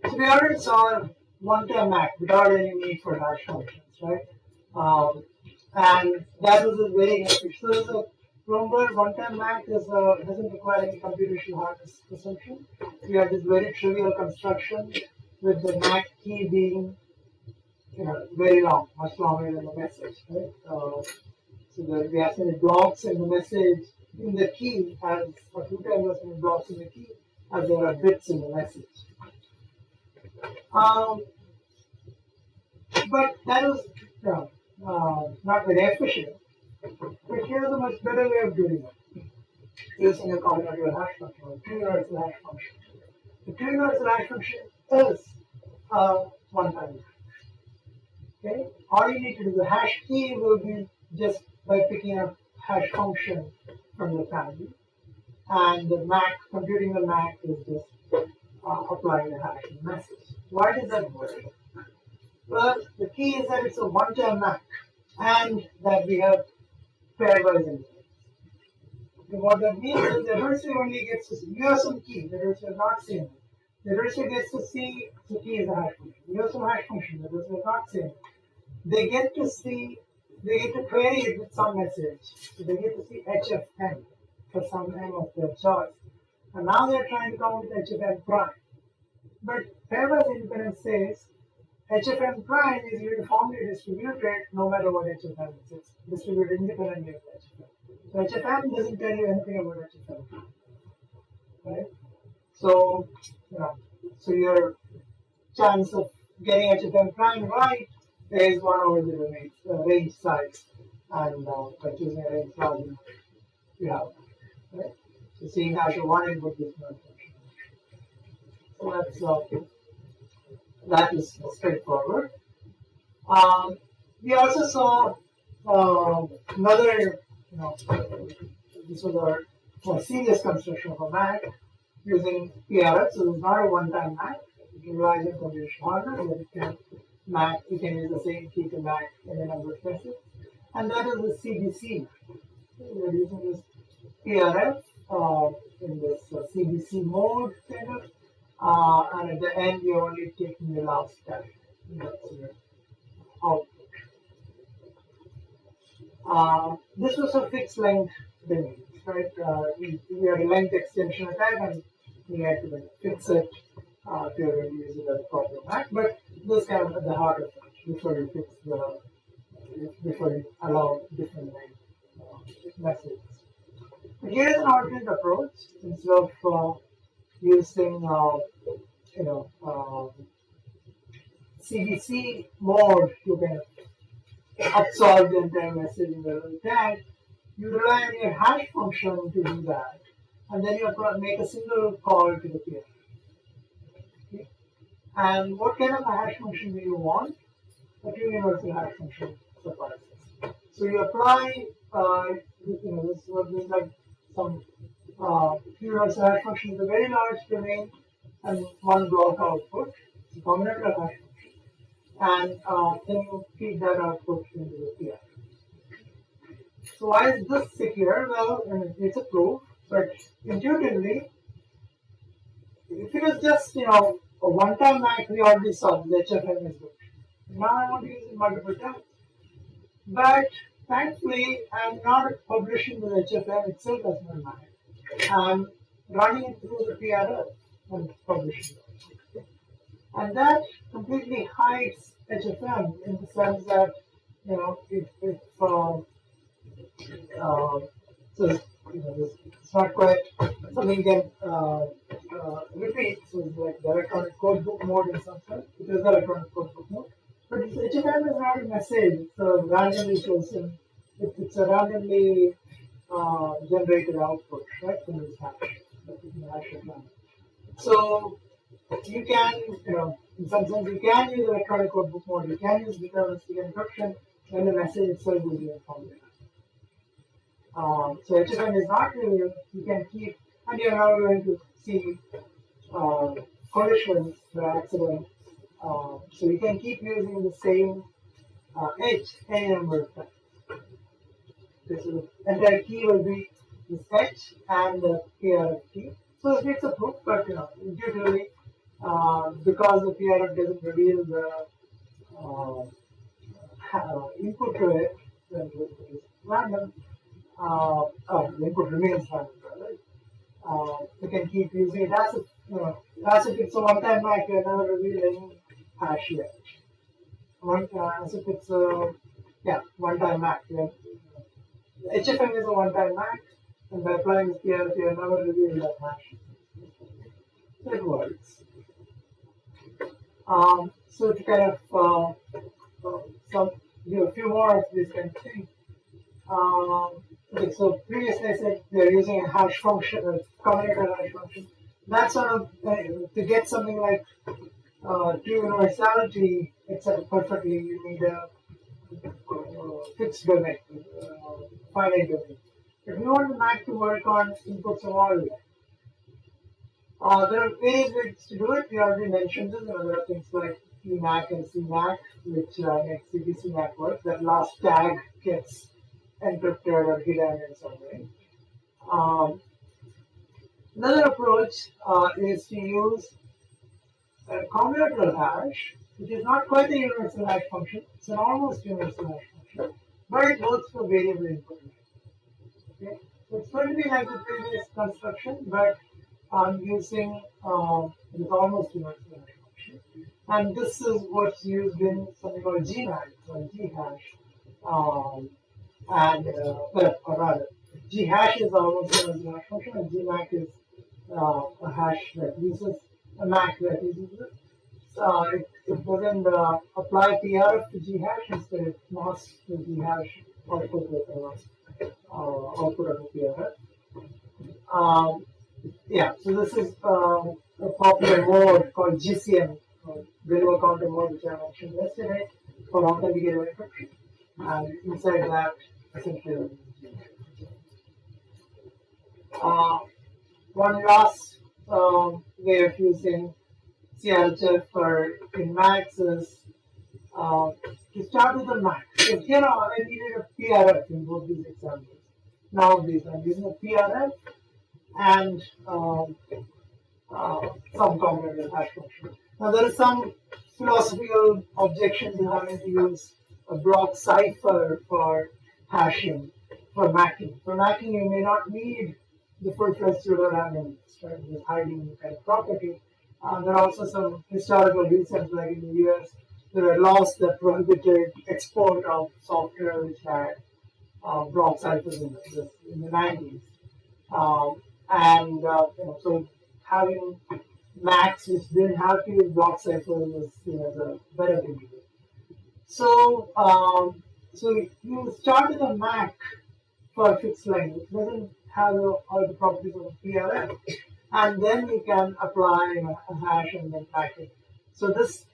So we already saw one-time MAC without any need for hash functions, right? And that was a very efficient. So the Bloomberg one-time MAC doesn't require any computational hardness assumption. We have this very trivial construction with the MAC key being very long, much longer than the message, right? So we have many blocks in the message in the key as, or 2 times as many blocks in the key as there are bits in the message. But that was not very efficient. But here's a much better way of doing it, using a combinatorial hash function or two-universal hash function. The two-universal hash function is one-time. Okay, all you need to do, the hash key will be just by picking a hash function from the family, and the MAC, computing the MAC is just applying the hash in the message. Why does that work? Well, the key is that it's a one-time MAC and that we have pairwise inputs. And what that means is the adversary only gets to see, you have some key, the adversary is not seeing it. The adversary gets to see the key is a hash function. You have some hash function, the adversary is not seeing it. They get to see, they get to query it with some message. So they get to see HFM for some M of their choice. And now they're trying to come up with HFM prime. But pairwise independence says HFM prime is uniformly distributed no matter what HFM is. It's distributed independently of HFM. So HFM doesn't tell you anything about HFM. Right? So, so your chance of getting HFM prime right is 1 over the range size. And by choosing a range large enough, you have that. Right? So seeing as a 1 input gives no function. So that is straightforward. We also saw another, this was our more serious construction of a MAC using PRF. So it's not a one-time MAC. It relies on computational hardware, but it can MAC. You can use the same key to MAC in a number of cases, and that is the CBC. We're using this PRF in this CBC mode kind of. And at the end, you're only taking the last step. That's your output. This was a fixed length domain, right? We had a length extension attack, and we had to fix it if you're going to use it as a proper MAC. But this kind of at the heart of it before you fix before you allow different messages. But here's an alternate approach. Instead of using CBC mode to kind of absorb the entire message in the tag, you rely on your hash function to do that, and then you make a single call to the peer. Okay? And what kind of a hash function do you want? A two-universal hash function suffices. So you apply, this would be like some two-universal hash function is a very large domain and one block output. It's a combinatorial hash function. And then you feed that output into the PR. So why is this secure? Well, it's a proof, but intuitively, if it was just a one-time MAC, we already saw the HFM is good. Now I want to use it multiple times. But thankfully, I'm not publishing the HFM itself as my MAC. I'm running it through the PRF and publishing it. And that completely hides HFM in the sense that, it's not quite something can repeat. So it's like the electronic code book mode in some sense. It is the electronic code book mode. But HFM is not a message. It's a randomly chosen. It's a randomly generated output, right, from this hash. So you can, in some sense, you can use electronic code book mode. You can use deterministic encryption when the message itself is uniform. So HFM is not really, you can keep, and you're now going to see collisions by accident. So you can keep using the same H any number of times. This entire key will be this H and the PRF key. So it's a proof, but intuitively because the PRF doesn't reveal the input to it, then the input is random, the input remains random, right? You can keep using it as if, as if it's a one-time MAC, you never reveal any hash yet. As if it's a one-time MAC. Yeah. HFM is a one-time MAC, and by applying this PRF, you never reveal that hash. So it works. So to kind of give a few more of these kind of things. Okay, so previously I said we are using a hash function, a combinatorial hash function. That's sort of to get something like true universality, except perfectly, you need a fixed domain, finite domain. If you want the MAC to work on inputs of all, there are various ways to do it. We already mentioned this. There are things like EMAC and CMAC, which makes CBC MAC work. That last tag gets encrypted or hidden in some way. Another approach is to use a combinatorial hash, which is not quite a universal hash function. It's an almost universal hash function, but it works for variable input. Okay, so it's going to be like the previous construction, but I'm using this almost universal hash function, and this is what's used in something called GMAC or Ghash. Or rather, G hash is almost a hash function, and GMAC is a hash that uses a MAC that uses it. It doesn't apply PRF to G hash, instead it masks the G hash output with output of the PRF. So this is a popular mode called GCM, variable counter mode, which I mentioned yesterday for authenticated encryption. And inside that, essentially, one last way of using CLHF in MACs is to start with a MAC. So here I needed a PRF in both these examples. Now I'm using a PRF and some combinatorial hash function. Now there is some philosophical objection to having to use a block cipher for hashing, for macking. For macking, you may not need the full-fledged pseudo-randomness, right? This hiding kind of property. There are also some historical reasons, like in the US, there were laws that prohibited export of software which had block ciphers in the 90s. So having Macs which didn't have to use block ciphers was seen as a better thing to do. So you start with a MAC for a fixed line, which doesn't have all the properties of a PRF, and then you can apply a hash and then MAC it. So this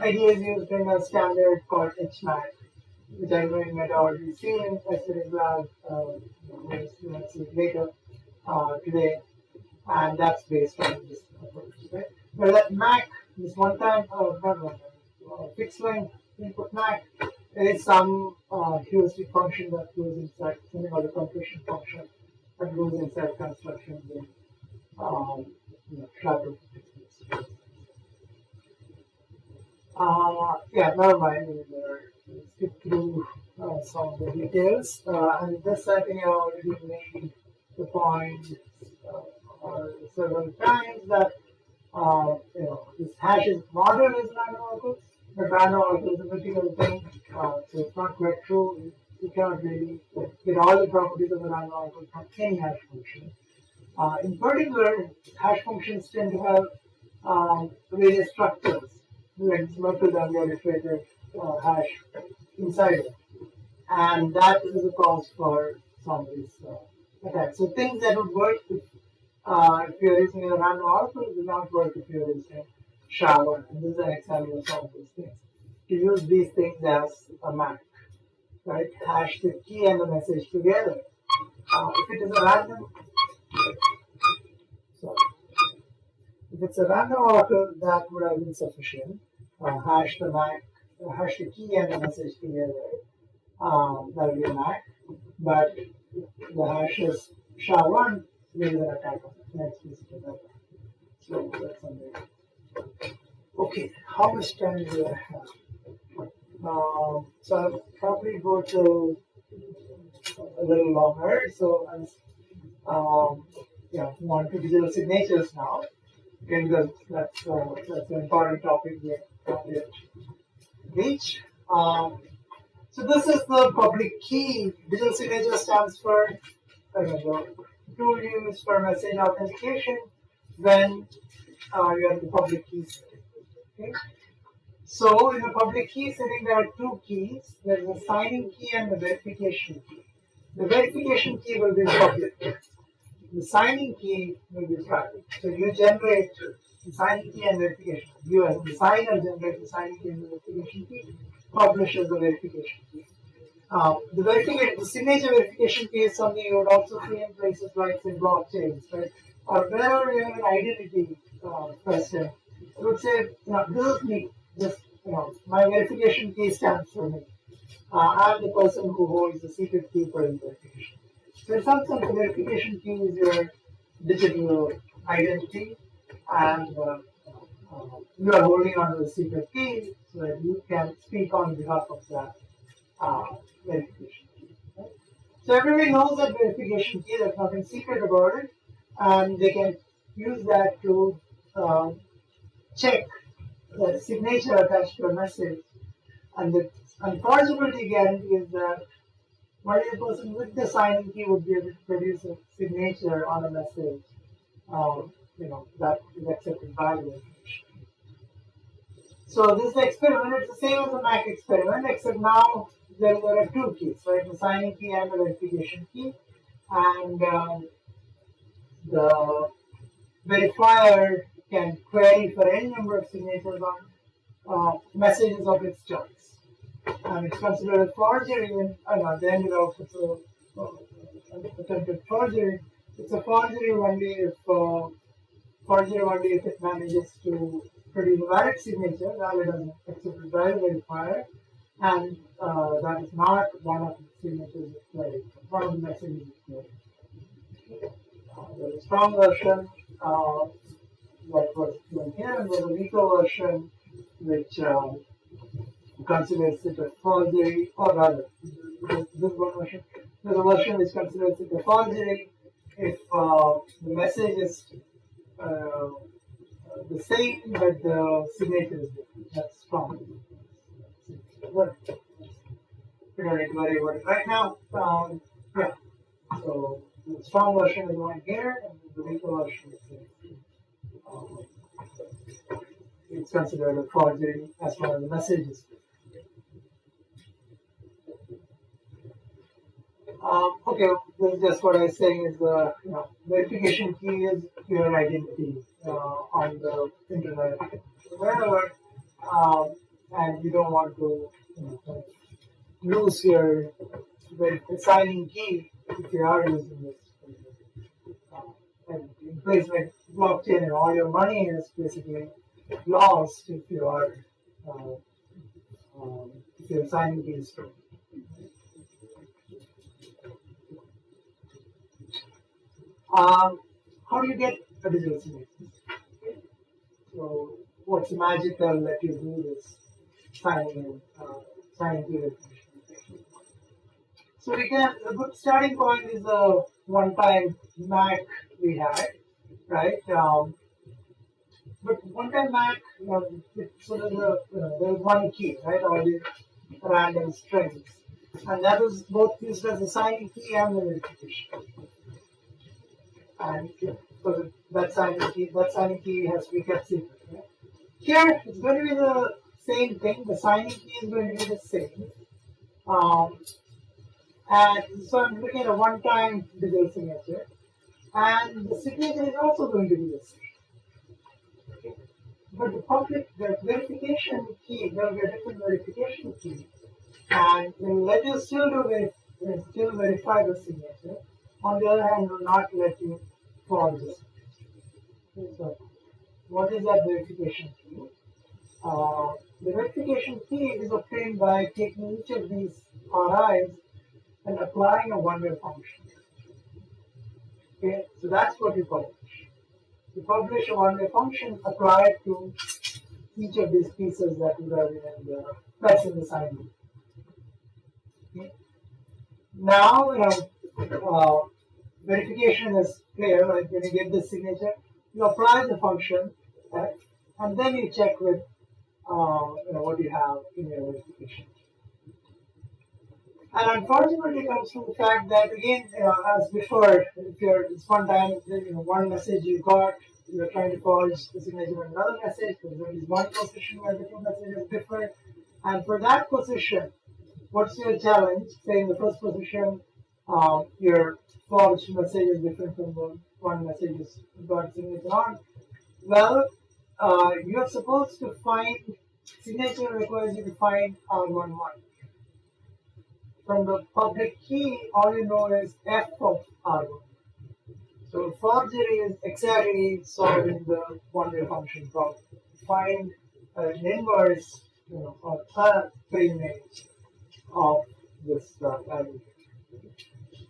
idea is used in a standard called HMAC, which I know you might already seen in yesterday's lab. You might see it later today, and that's based on this approach. Right? But that MAC, this fixed line input MAC, there is some heuristic function that goes inside, something called a compression function that goes inside constructions in collaborative techniques. Never mind. We'll skip through some of the details. And this, I think I already made the point several times that this hash is modeled as random oracle, but random oracle is a mythical thing, so it's not quite true. You cannot really get all the properties of a random oracle from any hash function. In particular, hash functions tend to have various structures, like multi-dimensional iterative hash inside it, and that is a cause for some of these attacks. So things that would work if you're using a random oracle will not work if you're using SHA-1. And this is an example of some of these things. To use these things as a MAC, right? Hash the key and the message together. If it is a random, if it's a random oracle, that would have been sufficient. Hash the key and the message together. That would be a MAC. But the hash is SHA-1, there is an attack on it. That's basically that. So that's something. Okay, how much time do I have? So I'll probably go to a little longer. So yeah, move on to digital signatures now. Again, because that's an important topic we have to reach. So this is the public key. Digital signature stands for the tool used for message authentication when you are in the public key setting. Okay? So in the public key setting, there are two keys. There is a signing key and the verification key. The verification key will be public. The signing key will be private. So you generate the signing key and verification. You as the signer generate the signing key and the verification key, publishes the verification key. The signature verification key is something you would also see in places like in blockchains, right? Or wherever you have an identity question, you would say, this is me. This, my verification key stands for me. I'm the person who holds the secret key for the verification. So in some sense, the verification key is your digital identity, and you are holding on to the secret key so that you can speak on behalf of that verification key. Right? So everybody knows that verification key. There's nothing secret about it, and they can use that to check the signature attached to a message. And the unforgeability guarantee is that only the person with the signing key would be able to produce a signature on a message, that is accepted by the verification. So this experiment, it's the same as the Mac experiment, except now there are two keys, right? The signing key and the verification key, and the verifier can query for any number of signatures on messages of its choice. And it's considered a forgery when at the end of it's attempted forgery. It's a forgery only if it manages to produce a valid signature, valid and accepted by the verifier, and that is not one of the signatures queried, one of the messages queried. There's a strong version that was given here, and there's a weaker version which considers it a forgery, or rather, this one version. There's a version which considers it a forgery if the message is the same, but the signature is different. That's strong. But we don't need to worry about it right now. Yeah. So the strong version is one here, and the weaker version is it's considered a forgery as far as the message is. Okay, this is just what I was saying is the verification key is your identity on the internet, wherever, and you don't want to lose your signing key if you are using this. And in place like blockchain, and all your money is basically lost if you are if your signing key is stolen. How do you get a digital signature? So, what's magical that you do this signing key? So a good starting point is a one-time Mac we had, right? But one-time Mac, so there's one key, right? All these random strings, and that is both used as a signing key and the verification. And so that signing key has to be kept secret. Right? Here, it's going to be the same thing. The signing key is going to be the same. And so I'm looking at a one-time digital signature, and the signature is also going to be the same. Okay. But the verification key, there will be a different verification key, and it will let you still verify the signature. On the other hand, it will not let you forge the signature. So, what is that verification key? The verification key is obtained by taking each of these RIs and applying a one-way function. Okay, so that's what we publish. You publish a one-way function applied to each of these pieces that would have been in that's in the sign loop. Okay. Now, verification is clear. Like when you get this signature, you apply the function, right? And then you check with what you have in your verification. And unfortunately, it comes from the fact that again, as before, if it's one time, one message you got, you're trying to forge the signature on another message. There is one position where the two messages differ, and for that position, what's your challenge? Say in the first position, your forged message is different from the one message you got signature on. Well, you're supposed to find signature requires you to find R11. From the public key, all you know is f of R1. So forgery is exactly solving the one-way function problem. Find an inverse, or third pre-image of this value.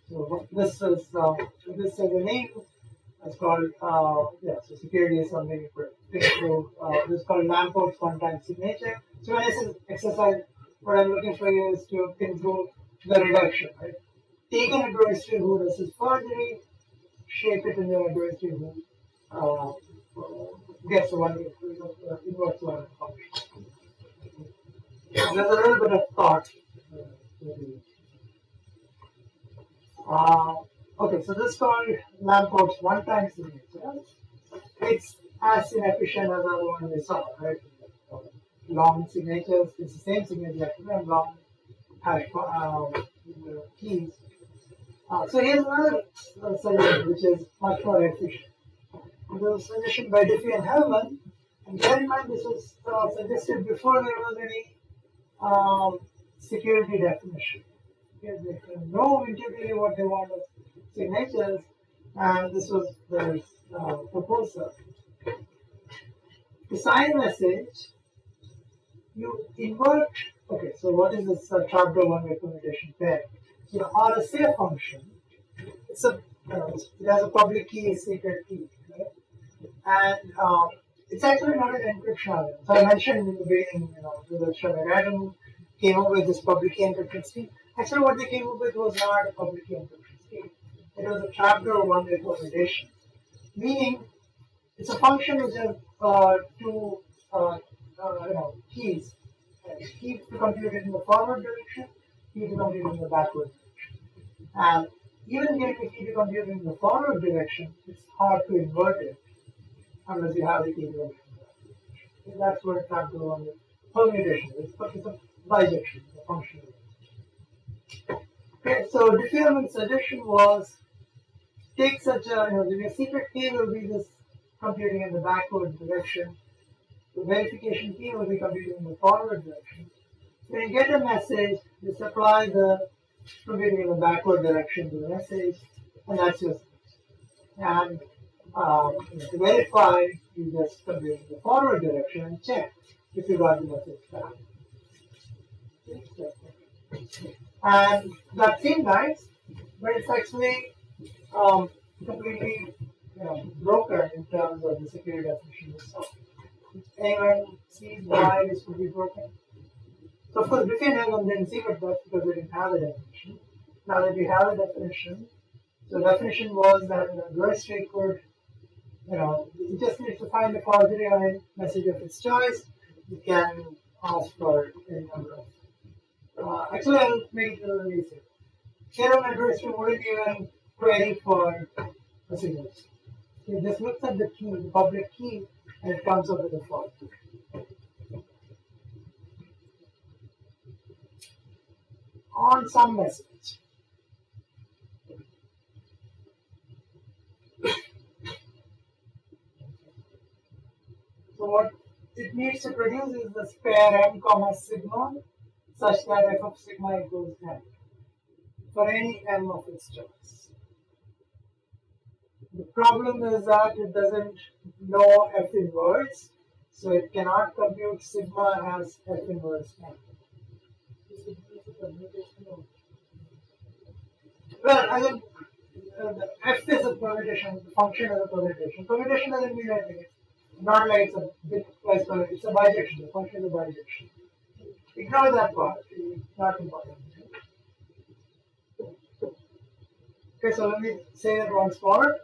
So this is a name. It's called so security is something for this is called Lamport one-time signature. So when I say exercise, what I'm looking for you is to improve the reduction, right? Take an adversary who resists forgery, shape it in an adversary who gets one inverse one function. There's a little bit of thought. Okay, so this is called Lamport's one-time signature. It's as inefficient as the other one we saw, right? Long signatures, it's the same signature actually, and long hash keys. So here's another suggestion which is much more efficient. This was a suggestion by Diffie and Hellman, and bear in mind this was suggested before there was any security definition. Okay, they can know intuitively what they want as signatures, and this was their proposal. To sign a message, you invert. Okay, so what is this trapdoor one-way permutation pair? So the RSA function, it has a public key, a secret key, right? And it's actually not an encryption algorithm. So I mentioned in the beginning, the Prabhakaran came up with this public key encryption scheme. Actually, what they came up with was not a public key encryption scheme. It was a trapdoor one-way permutation, meaning it's a function which has two keys. Key to compute it in the forward direction, key to compute it in the backward direction. And even getting the key to compute it in the forward direction, it's hard to invert it unless you have the key to compute it in the backward direction. So that's what trapdoor one-way permutation is. But it's a bijection, a function. Okay, so Diffie-Hellman's suggestion was take such the secret key will be this computing in the backward direction. The verification key will be computing in the forward direction. When you get a message, you supply the computing in the backward direction to the message, and that's your signature. And to verify, you just compute in the forward direction and check if you got the message back. And that seems nice, but it's actually completely broken in terms of the security definition itself. Anyone sees why this could be broken? So of course, Diffie and Hellman didn't see it, that's because they didn't have a definition. Now that we have a definition, so the definition was that an adversary could, it just needs to find a forgery on a message of its choice. You can ask for any number of. Actually, I'll make it a little easier. Here, an adversary wouldn't even query for a signature. It just looks at the key, the public key, and it comes up with a fault. On some message. So what it needs to produce is this pair m comma sigma such that f of sigma equals n for any m of its choice. The problem is that it doesn't know f inverse, so it cannot compute sigma as f inverse n. Well, the f is a permutation, the function is a permutation. Permutation doesn't mean anything. It's not like it's a bitwise permutation. It's a bijection. The function is a bijection. Ignore that part. It's not important. Okay, so let me say that once more.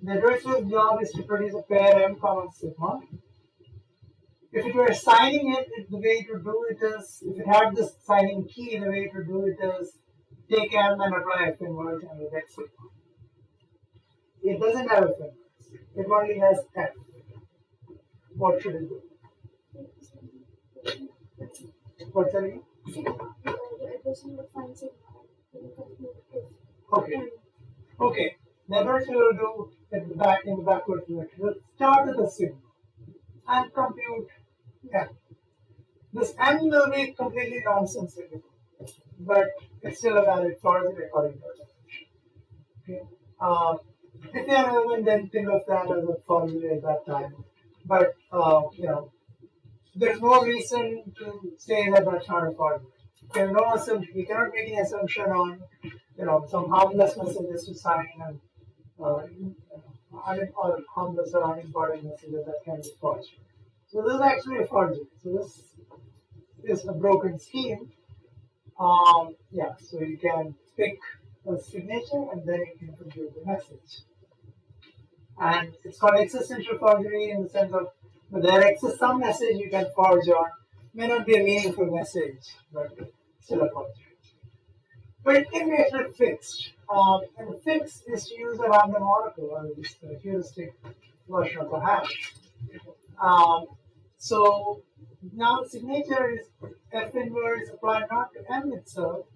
The iterative job is to produce a pair m comma sigma. If it were signing it, the way to do it is, if it had this signing key, the way to do it is take m and apply f inverse and you get sigma. It doesn't have f inverse. It only has f. What should it do? What's that again? Okay. Okay. Then what we will do in the backward direction, we'll start with a sigma and compute m. This m will be completely nonsensical, but it's still a valid forgery according to our definition. Okay. If they are relevant, then think of that as a forgery at that time. But there's no reason to say that that's not a forgery. There's no assumption. We cannot make an assumption on some harmless messages to sign and or harmless or unimportant messages that can be forged. So this is actually a forgery. So this is a broken scheme. So you can pick a signature and then you can compute the message. And it's called existential forgery in the sense of there exists some message you can forge on. May not be a meaningful message, but still a forgery. But it can be actually fixed. And the fix is to use a random oracle or this heuristic version of a hash. So now signature is f inverse applied not to m itself,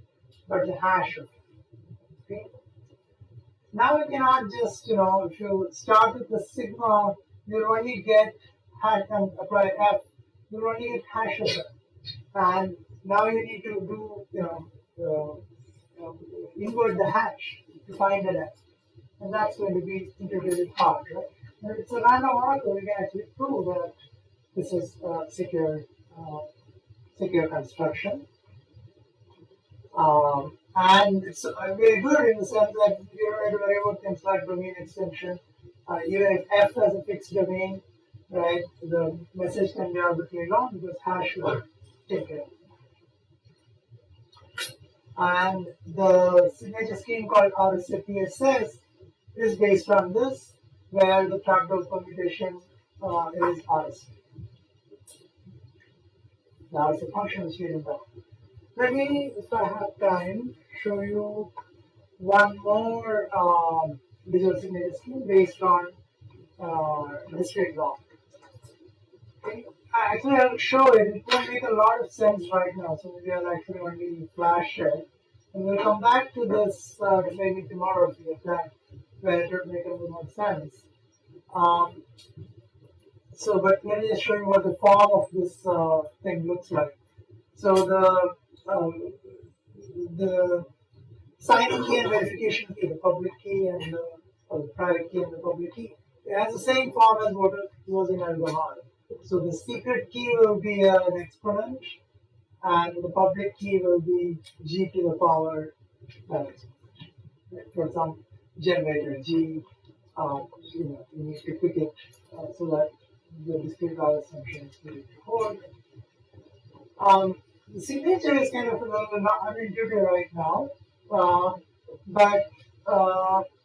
but the hash of it. Okay? Now we cannot just, if you start with the sigma, you'll only get hash and apply f, you'll only get hash of it. And now you need to do, invert the hash to find an f. And that's going to be integrated hard, right? And it's a random oracle, we can actually prove that this is a secure construction. And it's very good in the sense that you don't have to worry about things like domain extension. Even if f has a fixed domain, right, the message can be arbitrarily long because hash will take care of it. And the signature scheme called RSA-PSS is based on this, where the fractal permutation is RSA. Now it's a function which we didn't talk. Let me, if I have time, show you one more digital signature scheme based on discrete law. Okay. Actually, I'll show it. It won't make a lot of sense right now, so maybe I'll actually only flash it. And we'll come back to this maybe tomorrow if you have time, where it will make a little more sense. But let me just show you what the form of this thing looks like. So the signing key and verification key, the public key and the private key and the public key, it has the same form as what it was in alcohol. So the secret key will be an exponent, and the public key will be g to the power for some generator g. You need to pick it so that the discrete value assumption is going to hold. The signature is kind of a little not unintuitive right now, but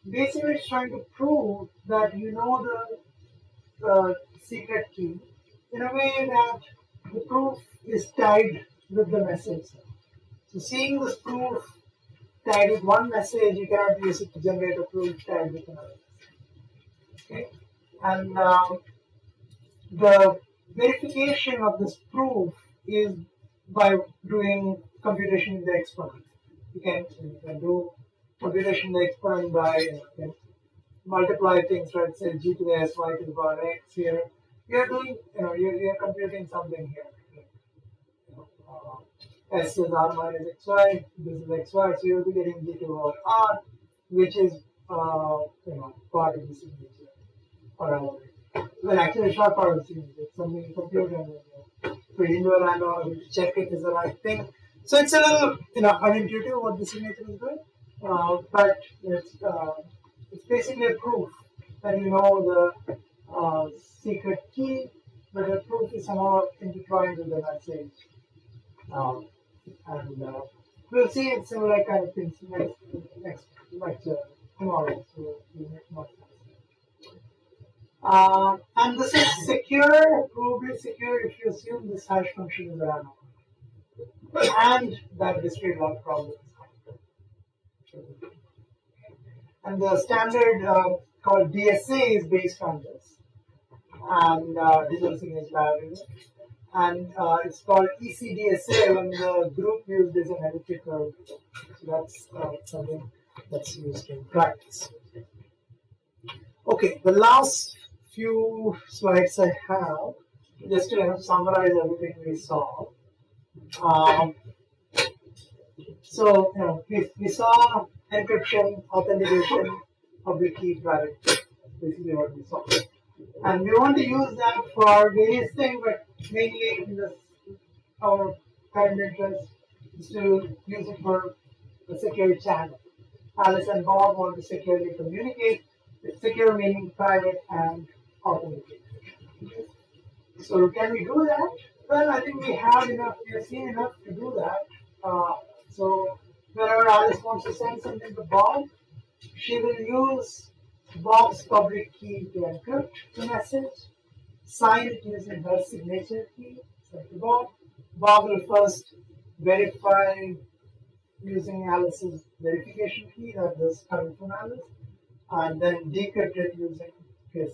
basically it's trying to prove that you know the secret key in a way that the proof is tied with the message. So seeing this proof tied with one message, you cannot use it to generate a proof tied with another message. Okay? And the verification of this proof is by doing computation in the exponent. You can do computation in the exponent by multiply things, right? Say g to the s, y to the power x here. You're doing, you're computing something here. S is r minus xy, this is xy, so you'll be getting g to the power r, which is part of the signature. Well, actually, it's not part of the signature. It's something you compute and put into a random order to check it is the right thing. So it's a little, unintuitive what the signature is doing, but it's basically a proof that you know the secret key, but the proof is somehow intertwined with the message. Um, and we'll see similar kind of things next lecture tomorrow. So we'll make more sense. And this is secure, probably secure if you assume this hash function is random, and that discrete log problem is complete. And the standard called DSA is based on this, and digital signature algorithm. And it's called ECDSA when the group used is an elliptic curve. So that's something that's used in practice. Okay, the last few slides I have, just to summarize everything we saw. So we saw encryption, authentication, public key, private key. Basically what we saw. And we want to use that for various things, but mainly in this, our current interest is to use it for a secure channel. Alice and Bob want to securely communicate, secure meaning private and authenticated. So can we do that? Well, I think we have enough, we have seen enough to do that. So whenever Alice wants to send something to Bob, she will use Bob's public key to encrypt the message, sign it using her signature key, send to Bob. Bob will first verify using Alice's verification key that is coming from Alice, and then decrypt it using his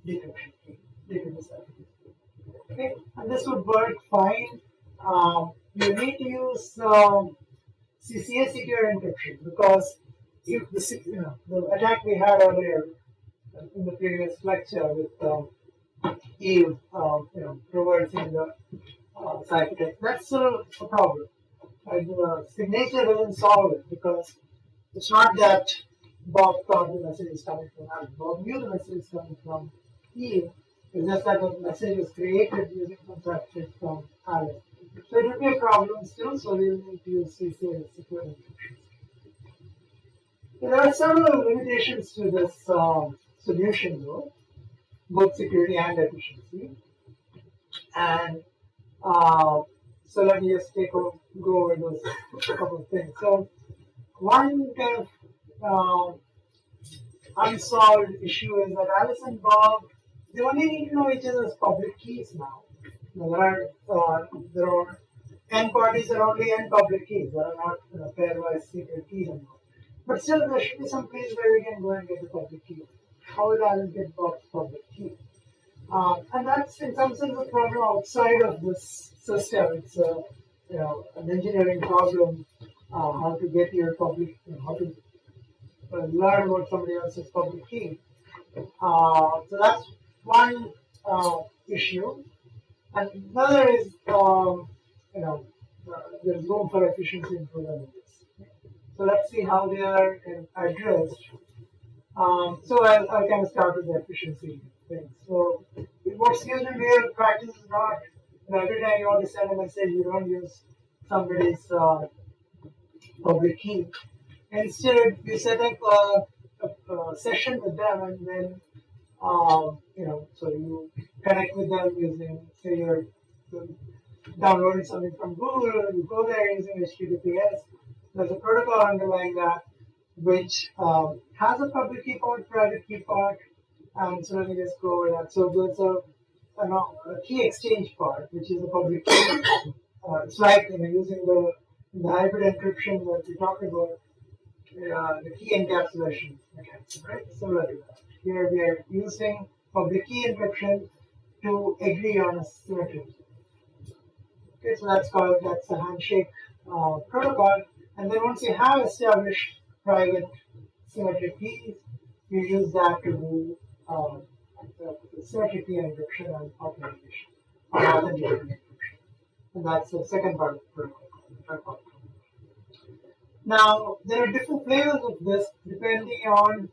decryption key, decrypt the certificate. Okay, and this would work fine. You need to use CCA secure encryption because if the attack we had earlier in the previous lecture with Eve, traversing the ciphertext, that's still a problem. The signature doesn't solve it because it's not that Bob thought the message is coming from Alice. Bob knew the message is coming from Eve. It's just that the message was created using some ciphertext from Alice. So it will be a problem still, so we will need to use CCA secure encryption. There are several limitations to this solution though, both security and efficiency. And so let me just go over those couple of things. So one kind of unsolved issue is that Alice and Bob, they only need to know each other's public keys now. There are n parties are only n public keys. There are not pairwise secret keys anymore. But still, there should be some place where we can go and get the public key. How will Alice get Bob's public key? And that's in some sense a problem outside of this system. It's an engineering problem. How to get your public, how to learn about somebody else's public key. So that's one issue. And another is, there's room for efficiency improvement in this. So let's see how they are addressed. So I'll kind of start with the efficiency thing. So what's used in real practice is not every time you want to send a message, you don't use somebody's public key. Instead, you set up a session with them, and then so you connect with them using, say, you're downloading something from Google, you go there using HTTPS. There's a protocol underlying that which has a public key part, private key part, and so let me just go over that. So there's a key exchange part, which is a public key. It's like using the hybrid encryption that we talked about, the key encapsulation mechanism, right? Similar to that. Here we are using public key encryption to agree on a symmetry. Okay, so that's a handshake protocol. And then once you have established private symmetric keys, you use that to do symmetric key encryption and authentication. Encryption. And that's the second part of the protocol. Now, there are different flavors of this depending on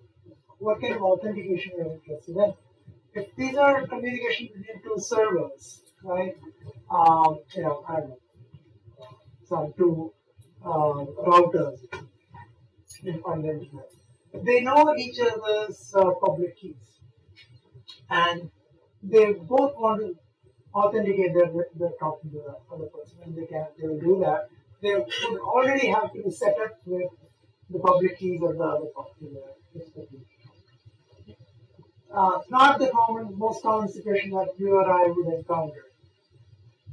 what kind of authentication you're interested in. If these are communication between two servers, right? I don't know, some two routers on the internet. they know each other's public keys, and they both want to authenticate that they're talking to the other person, and they will do that. They would already have to be set up with the public keys of the other party. Not the most common situation that you or I would encounter.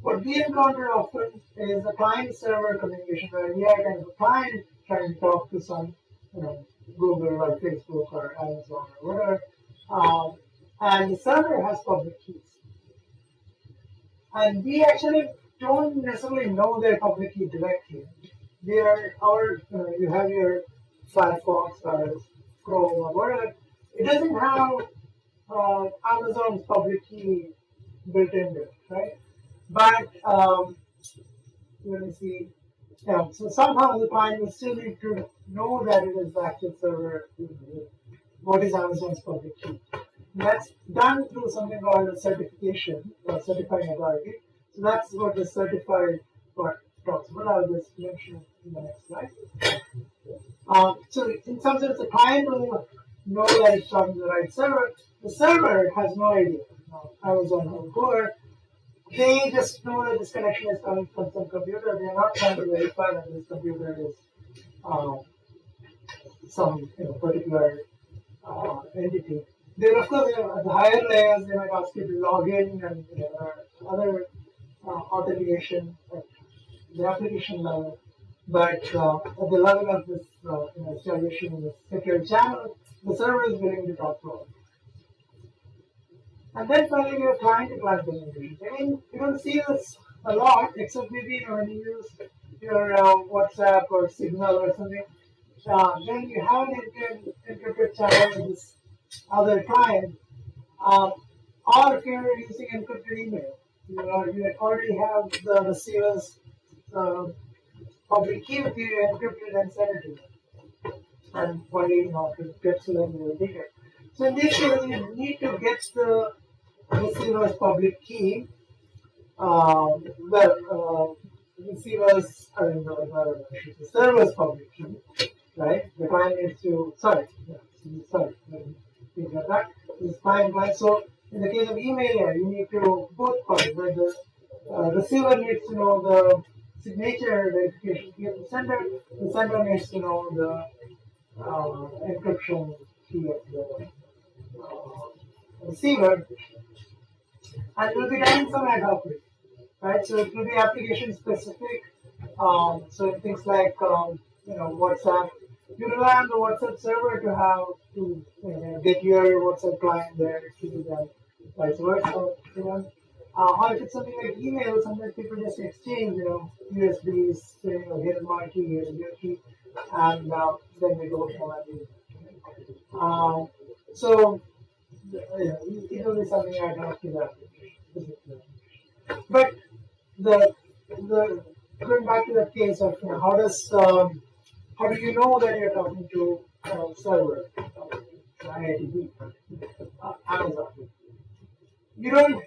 What we encounter often is a client-server communication where we are kind of a client trying to talk to some, Google or Facebook or Amazon or whatever, and the server has public keys. And we actually don't necessarily know their public key directly. They are you have your Firefox or Chrome or whatever. It doesn't have Amazon's public key built into it, right? But let me see. Yeah, so somehow the client will still need to know that it is the actual server. What is Amazon's public key? That's done through something called a certification or certifying authority. So that's what the certified part talks about. I'll just mention it in the next slide. So in some sense, the client will know that it's talking to the right server. The server has no idea. Amazon or whoever, they just know that this connection is coming from some computer. They are not trying to verify that this computer is some particular entity. Then, of course, at the higher layers, they might ask you to log in and other authentication at the application level. But at the level of this establishing in the secure channel, the server is willing to talk to all. And then finally, you have client-to-client communication. I mean, you don't see this a lot, except maybe when you use your WhatsApp or Signal or something. Then you have an encrypted channel with this other client, or if you're using encrypted email, you already have the receiver's public key with you, encrypted and send it to them. And only to get to them, you will take it. So in this case, you need to get the receiver's public key. Receiver's, the server's public key, right? The client needs to, this client. So in the case of email, you need to both parties, right? The receiver needs to know the signature verification key of the sender needs to know the encryption key of the receiver, and it will be done in some ad hoc way, right? So it will be application specific. So things like WhatsApp, you rely on the WhatsApp server to have to get your WhatsApp client there to do that, vice versa. Or if it's something like email, sometimes people just exchange, USBs, here's my key, here's your key, and then they go from that. So it will be something I don't do that. But the going back to that case of how do you know that you're talking to server, IIT, Amazon? You don't.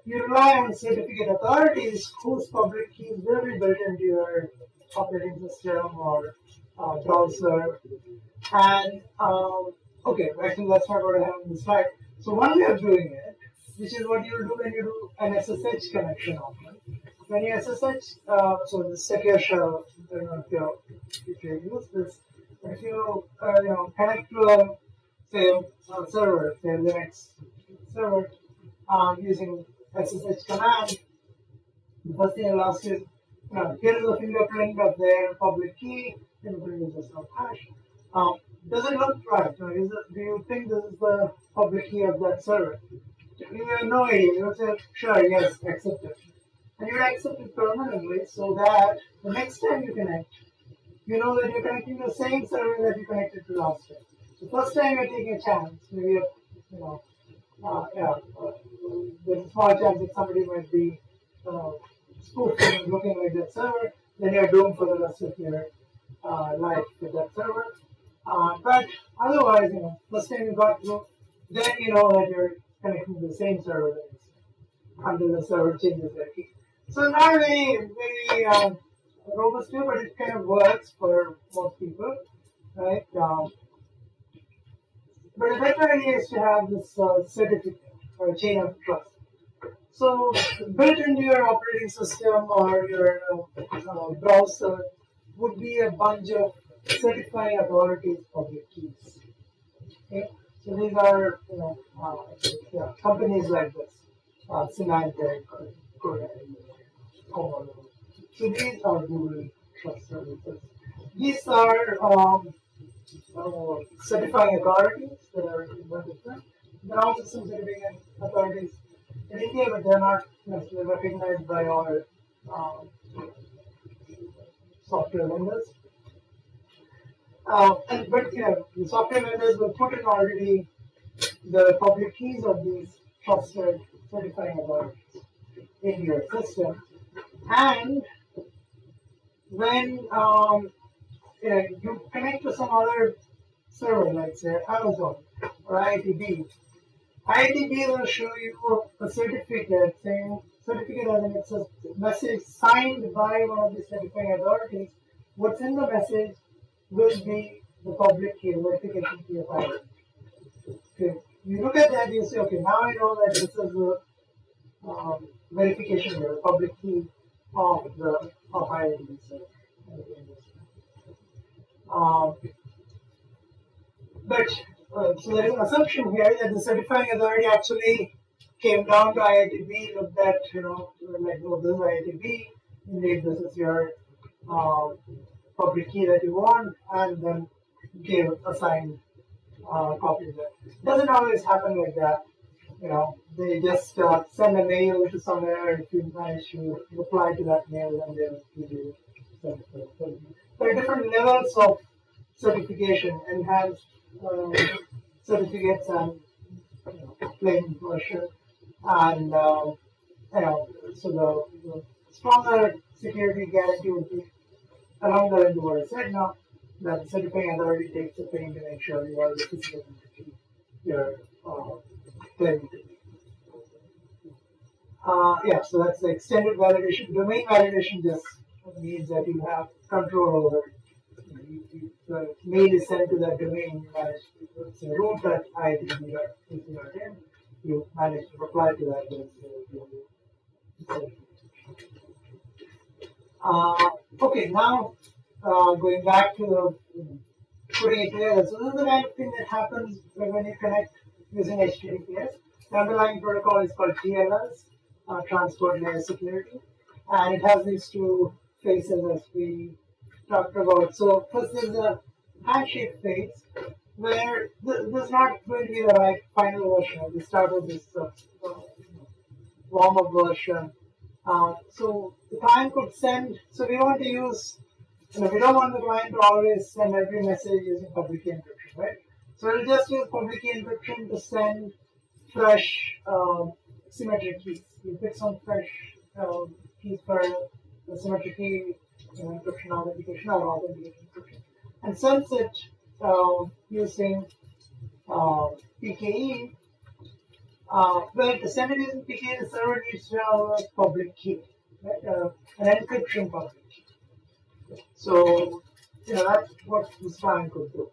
You rely on certificate authorities whose public keys will be built into your operating system or browser. And okay, actually that's not what I have on the slide. So one way of doing it, which is what you will do when you do an SSH connection often. When you SSH, so the secure shell, I don't know if you use this, but if you connect to a server, say Linux server, using SSH command, the first thing it'll ask is, here is a fingerprint of their public key, fingerprint is just not hash. Does it look right? Do you think this is the public key of that server? You have no idea. You will say, sure, yes, accept it. And you will accept it permanently so that the next time you connect, you know that you're connecting to the same server that you connected to last time. The first time you're taking a chance, maybe there's a small chance that somebody might be spoofing and looking like that server, then you're doomed for the rest of your life with that server. But otherwise, first time you got through, then you know that you're connecting to the same server until the server changes their key. So not very robust way, but it kind of works for most people, right? is to have this certificate or chain of trust. So built into your operating system or your browser would be a bunch of certifying authorities public keys. Okay? So these are companies like this, Symantec or GoDaddy. So these are Google Trust Services. These are certifying authorities that are different. There are also some certifying authorities in India, but they're not necessarily recognized by our software vendors. But the software vendors will put in already the public keys of these trusted certifying authorities in your system, and when you connect to some other server, like say Amazon or IIT, IIT will show you a certificate saying certificate as in it's a message signed by one of the certifying authorities. What's in the message will be the public key, verification key of IIT. Okay. You look at that, you say, okay, now I know that this is the verification here, the public key of IIT. So there is an assumption here that the certifying authority actually came down to IITB, looked at, like, oh, this is IITB, indeed this is your public key that you want, and then gave a signed copy of that. It doesn't always happen like that. They just send a mail to somewhere, and if you manage to reply to that mail, then they'll give you certificate. There are different levels of certification, enhanced certificates and plain version, and so the stronger security guarantee would be along the lines of what I said now, that the certifying authority takes the pain to make sure you are the physical entity you're claiming to be. So that's the extended validation. Domain validation just means that you have control over it. The mail is sent to that domain, you manage to, it's a root that IIT.in, you manage to reply to that. Okay, now going back to the putting it together. So this is the kind of thing that happens when you connect using HTTPS. The underlying protocol is called TLS, Transport Layer Security, and it has these two phases as we talked about. So first there's a handshake phase where this is not going to be the right final version. We start with this warm-up version. So the client could send, so we want to use, we don't want the client to always send every message using public key encryption, right? So we'll just use public key encryption to send fresh symmetric keys. We pick some fresh keys for the symmetric key encryption authentication or authentication encryption, and sends it using PKE. Well, to send it using PKE, the server needs to have a public key, right? An encryption public key. So, that's what this client could do.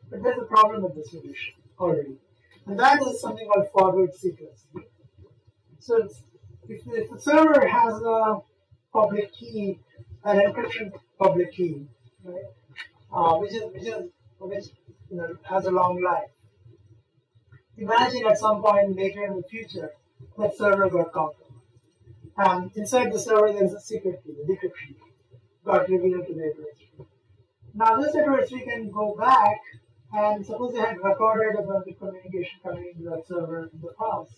But there's a problem with the solution already, and that is something called forward secrecy. So, if the server has a public key, an encryption public key, right, which has a long life. Imagine at some point later in the future that server got compromised, and inside the server there is a secret key, the decryption key, got revealed to the adversary. Now this adversary can go back and suppose they had recorded about the communication coming into that server in the past.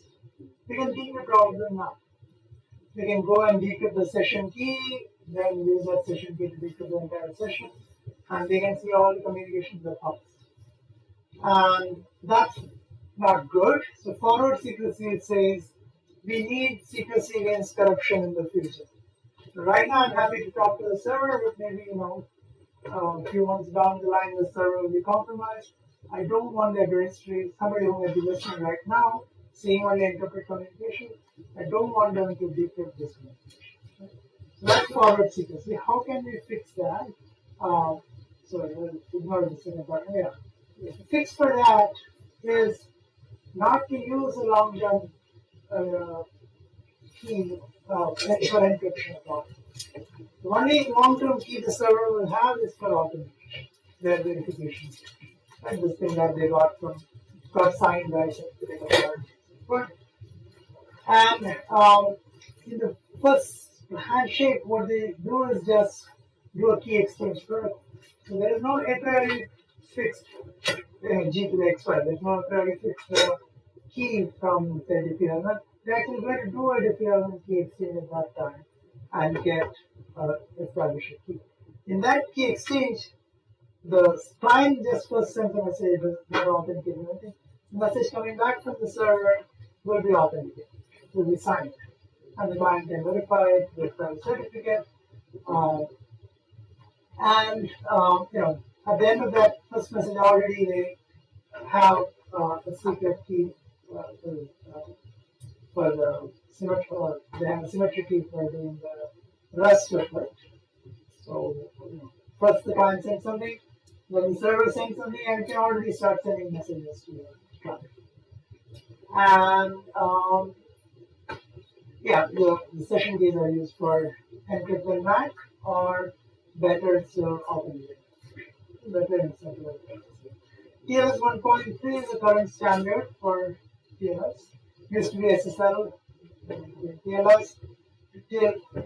They can decrypt all of them now. They can go and decrypt the session key, then use that session key to decrypt the entire session, and they can see all the communications in the past. And that's not good. So forward secrecy says we need secrecy against corruption in the future. So right now I'm happy to talk to the server, but maybe a few months down the line the server will be compromised. I don't want the adversary, somebody who may be listening right now, seeing only encrypted communication. I don't want them to decrypt this communication. So that's forward secrecy. How can we fix that? Sorry, ignore the second part. Yeah. The fix for that is not to use a long jump key for encryption at all. The only long-term key the server will have is for authentication, their verification. And this thing that they got signed by certificate. But and in the first handshake, what they do is just do a key exchange protocol. So there is no a priori fixed G to the XY. There's no a priori fixed key from the diffusion. They're actually going to do a diffusion key exchange at that time and get establish a key. In that key exchange, the client just first sends a message, does not authenticate anything. The message coming back from the server will be authenticated, will be signed, and the client can verify it with the certificate. And at the end of that first message, already they have a secret key for the symmetry. They have a symmetry key for doing the rest of it. So first the client sends something, then the server sends something, and it can already start sending messages to the client. And the session keys are used for encrypt and MAC or better still authentication. Better and simpler. TLS 1.3 is the current standard for TLS. Used to be SSL TLS.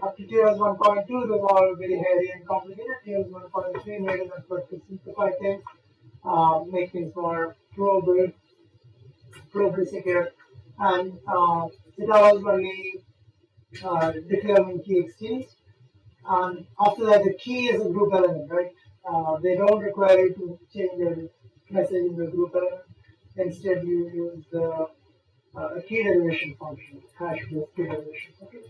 Up to TLS 1.2, it was all very hairy and complicated. TLS 1.3 made an effort to simplify things, make things more probably secure, and it allows only declaring key exchange. And after that, the key is a group element, right? They don't require you to change your message in the group element. Instead, you use the a key derivation function, hash-based key derivation function,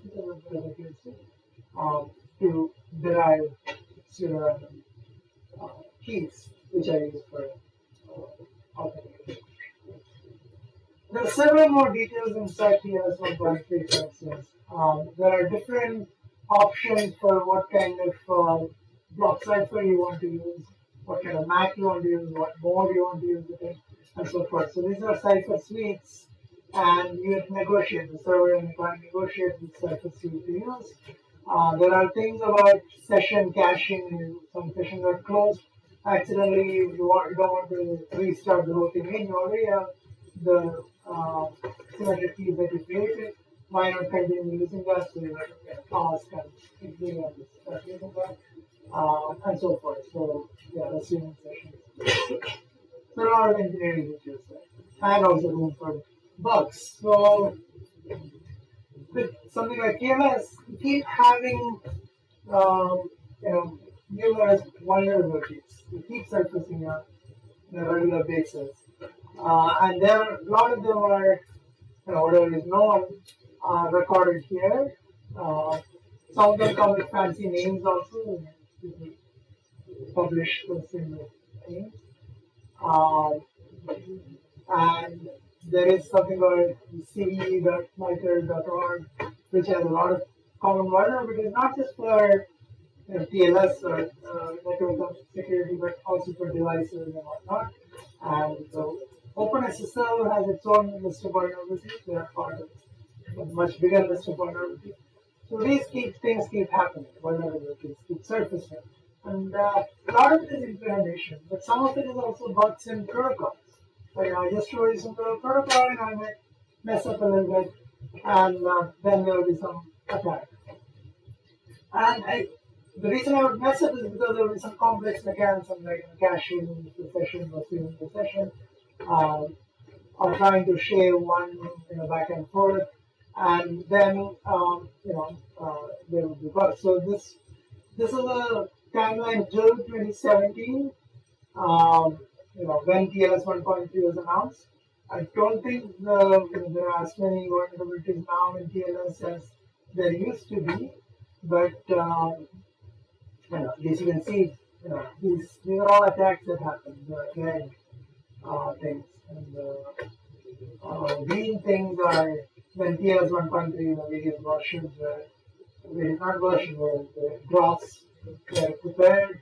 to derive zero keys, which are used for authentication. There are several more details inside TLS 1.3, for instance. There are different options for what kind of block cipher you want to use, what kind of MAC you want to use, what mode you want to use it in, and so forth. So these are cipher suites, and you have to negotiate. The server and the client negotiate which cipher suite to use. There are things about session caching. Some sessions are closed. Accidentally, you don't want to restart the whole thing in. You already have the symmetric keys that you created. Why not continue using that? So you get a task and using that, and so forth. So assuming sessions. There are a lot of engineering features there, and also room for bugs. So with something like TLS, you keep having numerous vulnerabilities. You keep surfacing on a regular basis, and there a lot of them are whatever is known recorded here. Some of them come with fancy names also. Publish those names. And there is something called ce.mitre.org, which has a lot of common vulnerabilities, not just for TLS or network security, but also for devices and whatnot. And so OpenSSL has its own list of vulnerabilities. They are part of a much bigger list of vulnerabilities. So these things keep happening, vulnerabilities keep surfacing. And a lot of it is implementation, but some of it is also bugs in protocols. Like I just showed you some protocol and I might mess up a little bit, and then there will be some attack. And the reason I would mess up is because there will be some complex mechanism like caching the session or stealing the session, or trying to share one back and forth, and then there will be bugs. So this is a timeline till 2017. When TLS 1.3 was announced. I don't think there are as many vulnerabilities now in TLS as there used to be, but as you can see, these are all attacks that happen. The red things and the green things are when TLS 1.3, various versions were not versions, were the drafts were prepared.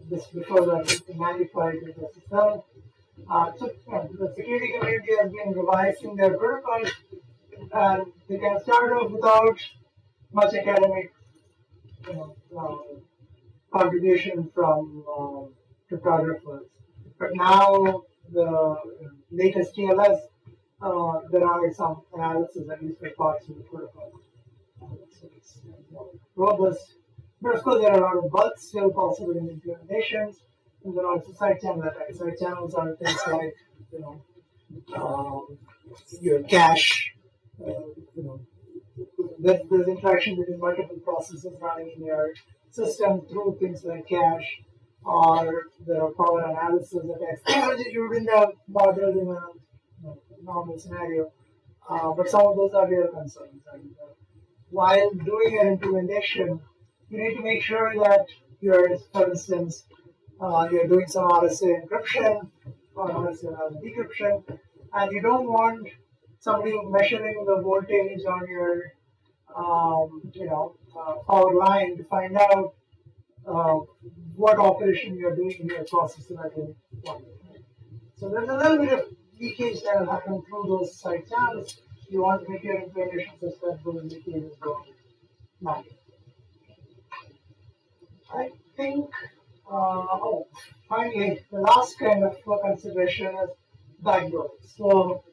This before that 95 with SSL, The security community has been revising their protocols, and they can start off without much academic you know, contribution from cryptographers. But now the latest TLS, there are some analysis at least for parts of the protocol. So it's robust. But of course, there are a lot of bugs still possible in implementations. And there are also side channel attacks. Side channels are things like, your cache, there's interaction between multiple processes running in your system through things like cache or the power analysis attacks. You wouldn't have bothered in a normal scenario. But some of those are real concerns. And while doing an implementation, you need to make sure that you're, for instance, you're doing some RSA encryption or RSA decryption, and you don't want somebody measuring the voltage on your, power line to find out what operation you're doing in your processor at any point. So there's a little bit of leakage that will happen through those side channels. You want to make your implementation such that those leakages go manually. I think, finally, the last kind of consideration is backdoors. So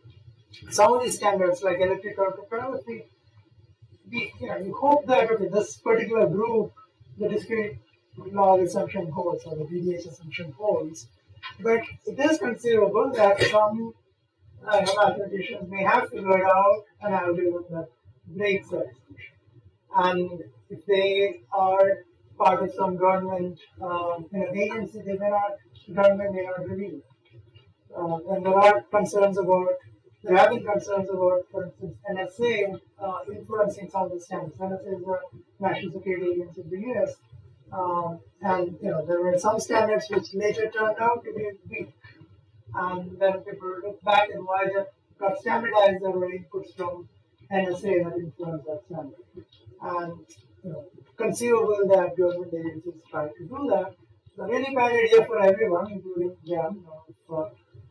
some of these standards, like electrical cryptography, you hope that this particular group, the discrete log assumption holds or the BDH assumption holds, but it is conceivable that some mathematicians may have figured out an algorithm that breaks that assumption. And if they are part of some government agency, government may not reveal it. And there have been concerns about, for instance, NSA influencing some of the standards. NSA is the National Security Agency of the US. And there were some standards which later turned out to be weak. And then people look back and why they got standardized, there were inputs from NSA that influenced that standard. And conceivable that government agencies try to do that. It's a really bad idea for everyone, including them.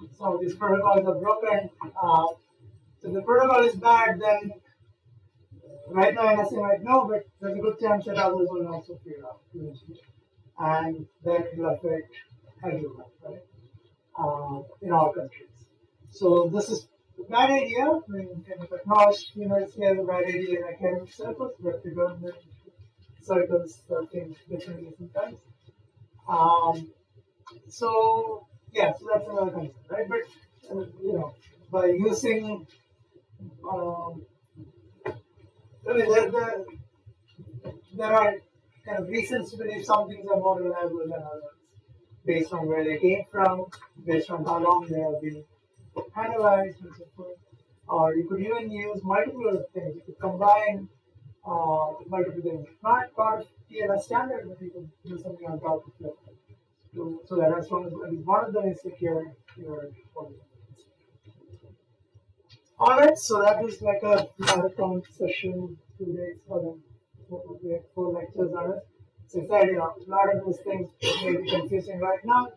If some of these protocols are broken, so if the protocol is bad, then right now NSA might know, but there's a good chance that others will also figure out eventually. And then it will affect everyone, right? In all countries. So this is a bad idea. I mean, technology university has a bad idea in academic circles, but the government circles think differently sometimes. So that's another concern, right? But by using, there are kind of reasons to believe some things are more reliable than others, based on where they came from, based on how long they have been analyzed, and so forth. Or you could even use multiple other things. You could combine multiple things. Not part of TLS standard, but you could do something on top of it. So that as long as at least one of them is secure, you're Alright, so that was like a marathon session, 2 days for them. We had 4 lectures on it. So I said, a lot of those things may be confusing right now.